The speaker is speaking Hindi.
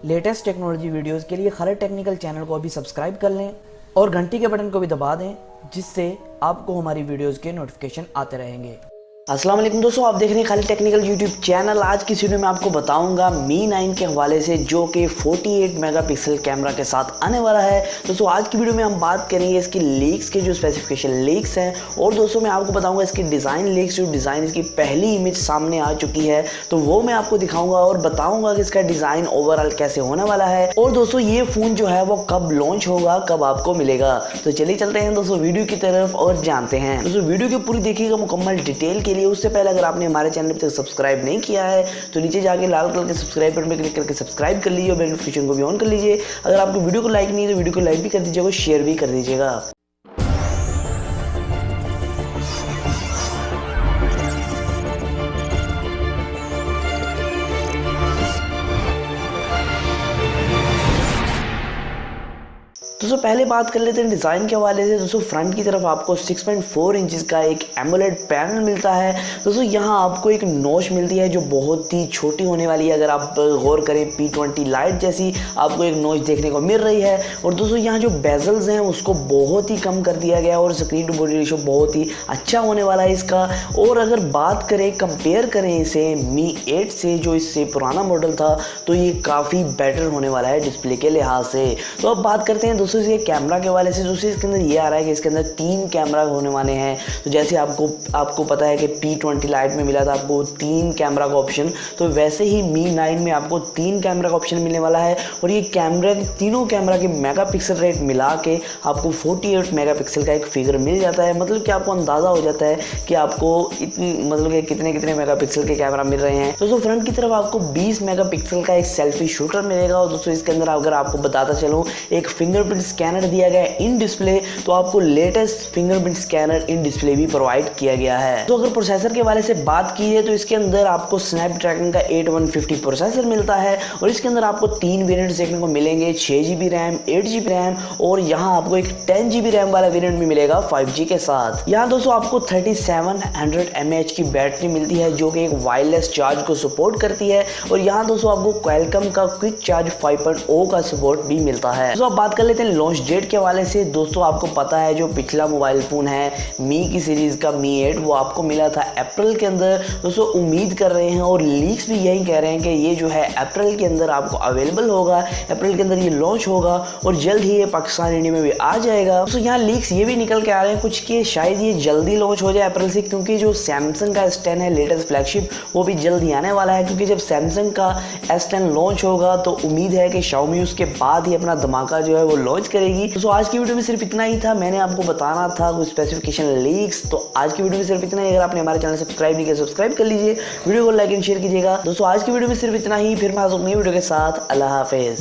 लेटेस्ट टेक्नोलॉजी वीडियोस के लिए खालिद टेक्निकल चैनल को अभी सब्सक्राइब कर लें और घंटी के बटन को भी दबा दें, जिससे आपको हमारी वीडियोस के नोटिफिकेशन आते रहेंगे। अस्सलाम वालेकुम दोस्तों, आप देख रहे हैं खालिद टेक्निकल यूट्यूब चैनल। आज की वीडियो में आपको बताऊंगा मी 9 के हवाले से, जो कि 48 मेगापिक्सल कैमरा के साथ आने वाला है। दोस्तों आज की वीडियो में हम बात करेंगे इसकी लीक्स के, जो स्पेसिफिकेशन लीक्स हैं, और दोस्तों मैं आपको बताऊंगा इसकी डिज़ाइन लीक्स, जो डिज़ाइन इसकी पहली इमेज सामने आ चुकी है तो वो मैं आपको दिखाऊंगा और बताऊंगा कि इसका डिज़ाइन ओवरऑल कैसे होने वाला है। और दोस्तों ये फ़ोन जो है वो कब लॉन्च होगा, कब आपको मिलेगा। तो चलिए चलते हैं दोस्तों वीडियो की तरफ और जानते हैं। दोस्तों वीडियो की पूरी देखिएगा मुकम्मल डिटेल के लिए। उससे पहले अगर आपने हमारे चैनल तक सब्सक्राइब नहीं किया है तो नीचे जाके लाल कलर के सब्सक्राइब बटन पर क्लिक करके सब्सक्राइब कर लीजिए और बेल नोटिफिकेशन को भी ऑन कर लीजिए। अगर आपको वीडियो को लाइक नहीं है तो वीडियो को लाइक भी कर दीजिएगा, शेयर भी कर दीजिएगा। दोस्तों पहले बात कर लेते हैं डिज़ाइन के हवाले से। दोस्तों फ्रंट की तरफ आपको 6.4 इंचज़ का एक एमोलेड पैनल मिलता है। दोस्तों यहाँ आपको एक नॉच मिलती है जो बहुत ही छोटी होने वाली है। अगर आप गौर करें P20 लाइट जैसी आपको एक नॉच देखने को मिल रही है। और दोस्तों यहाँ जो बेजल्स हैं उसको बहुत ही कम कर दिया गया है और स्क्रीन टू बॉडी रेशो बहुत ही अच्छा होने वाला है इसका। और अगर बात करें, कंपेयर करें इसे मी 8 से, जो इससे पुराना मॉडल था, तो ये काफ़ी बेटर होने वाला है डिस्प्ले के लिहाज से। तो अब बात करते हैं दोस्तों इसके कैमरा के वाले से। दोस्तों इसके अंदर ये आ रहा है कि इसके अंदर 3 कैमरा होने वाले हैं। तो जैसे आपको पता है कि P20 लाइट में मिला था आपको 3 कैमरा का ऑप्शन, तो वैसे ही मी 9 में आपको 3 कैमरा का ऑप्शन मिलने वाला है। और ये कैमरा, तीनों कैमरा के मेगापिक्सल रेट मिला के आपको 48 मेगापिक्सल का एक फिगर मिल जाता है। मतलब कि आपको अंदाज़ा हो जाता है कि आपको मतलब कि कितने मेगापिक्सल के कैमरा मिल रहे हैं। दोस्तों फ्रंट की तरफ आपको 20 मेगापिक्सल का एक सेल्फी शूटर मिलेगा। और दोस्तों इसके अंदर अगर आपको बताता चलूँ, एक फिंगरप्रिंट स्कैनर दिया गया है इन डिस्प्ले, तो आपको latest fingerprint scanner in display भी प्रोवाइड किया गया है। तो अगर प्रोसेसर के बारे से बात की है तो इसके अंदर आपको स्नैपड्रैगन का 8150 प्रोसेसर मिलता है। और इसके अंदर आपको 3 वेरिएंट्स देखने को मिलेंगे, 6GB रैम, 8GB रैम, और यहाँ आपको एक 10GB रैम वाला वेरिएंट भी मिलेगा 5G के साथ। यहाँ दोस्तों आपको 3700 mAh की बैटरी मिलती है जो कि एक वायरलेस चार्ज को सपोर्ट करती है। और यहाँ दोस्तों आपको क्वालकॉम का क्विक चार्ज 5.0 का सपोर्ट भी मिलता है। तो अब बात कर लेते हैं लॉन्च डेट के हवाले से। दोस्तों आपको पता है जो पिछला मोबाइल फ़ोन है मी की सीरीज़ का मी 8, वो आपको मिला था अप्रैल के अंदर। दोस्तों उम्मीद कर रहे हैं और लीक्स भी यही कह रहे हैं कि ये जो है अप्रैल के अंदर आपको अवेलेबल होगा, अप्रैल के अंदर ये लॉन्च होगा और जल्द ही ये पाकिस्तान, इंडिया में भी आ जाएगा। दोस्तों यहाँ लीक्स ये भी निकल के आ रहे हैं कुछ कि शायद ये जल्दी लॉन्च हो जाए अप्रैल से, क्योंकि जो सैमसंग का S10 है लेटेस्ट फ्लैगशिप, वो भी जल्द ही आने वाला है। क्योंकि जब सैमसंग का S10 लॉन्च होगा तो उम्मीद है कि शाओमी उसके बाद ही अपना धमाका जो है वो लॉन्च करेगी। तो आज की वीडियो में सिर्फ इतना ही था, मैंने आपको बताना था कुछ स्पेसिफिकेशन लीक्स। तो आज की वीडियो में सिर्फ इतना ही। अगर आपने हमारे चैनल सब्सक्राइब नहीं किया सब्सक्राइब कर लीजिए, वीडियो को लाइक एंड शेयर कीजिएगा। दोस्तों आज की वीडियो में सिर्फ इतना ही, फिर मैं नई वीडियो के साथ। अल्लाह हाफिज़।